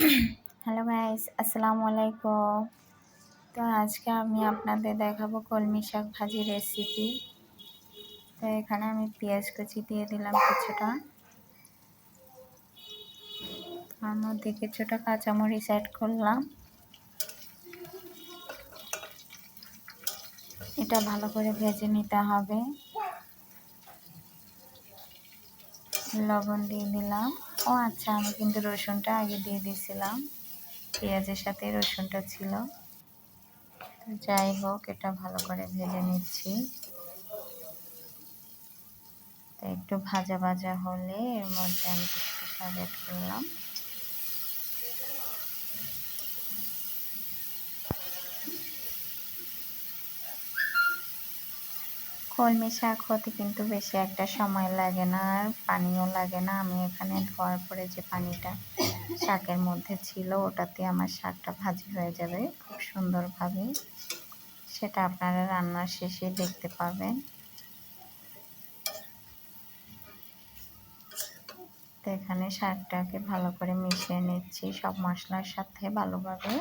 Hello guys, আসসালামু আলাইকুম। তো আজকে আমি আপনাদের দেখাবো কলমি শাক ভাজি রেসিপি। তো এখানে আমি পেঁয়াজ কুচি দিয়ে দিলাম কিছুটা, তার মধ্যে কিছুটা কাঁচামরিচ অ্যাড করলাম। এটা ভালো করে ভেজে নিতে হবে। লবণ দিয়ে দিলাম। ও আচ্ছা, আমি কিন্তু রসুনটা আগে দিয়ে দিয়েছিলাম, পেঁয়াজের সাথে রসুনটা ছিল। তো যাই হোক, এটা ভালো করে ভেজে নিচ্ছি। তো একটু ভাজা ভাজা হলে এর মধ্যে আমি কিছুটা শাক অ্যাড করলাম। কলমি শাক হতে কিন্তু বেশি একটা সময় লাগে না, আর পানিও লাগে না। আমি এখানে ধোয়ার পরে যে পানিটা শাকের মধ্যে ছিল, ওটাতে আমার শাকটা ভাজি হয়ে যাবে খুব সুন্দরভাবে। সেটা আপনারা রান্নার শেষে দেখতে পাবেন। তো এখানে শাকটাকে ভালো করে মিশিয়ে নিচ্ছি সব মশলার সাথে ভালোভাবে।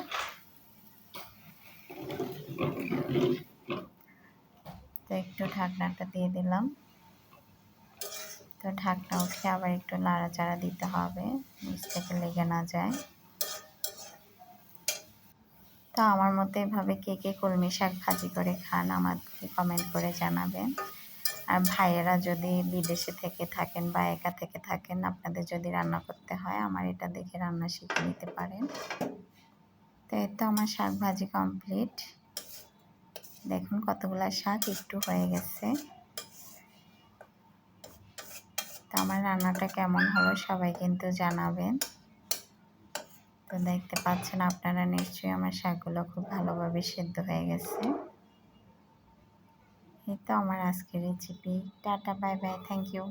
তো একটু ঢাকনাটা দিয়ে দিলাম। তো ঢাকনা উঠে আবার একটু নাড়াচাড়া দিতে হবে, নিচ থেকে লেগে না যায়। তো আমার মতো এভাবে কে কে কলমি শাক ভাজি করে খান আমাকে কমেন্ট করে জানাবেন। আর ভাইয়েরা যদি বিদেশে থেকে থাকেন বা একা থেকে থাকেন, আপনাদের যদি রান্না করতে হয় আমার এটা দেখে রান্না শিখে নিতে পারেন। তো এই তো আমার শাক ভাজি কমপ্লিট। দেখুন কতগুলা শাক একটু হয়ে গেছে। তো আমার রান্নাটা কেমন হলো সবাই কিন্তু জানাবেন। তো দেখতে পাচ্ছেন আপনারা নিশ্চয়ই আমার শাকগুলো খুব ভালোভাবে সেদ্ধ হয়ে গেছে। এই তো আমার আজকের recipe. Tata, bye bye, thank you.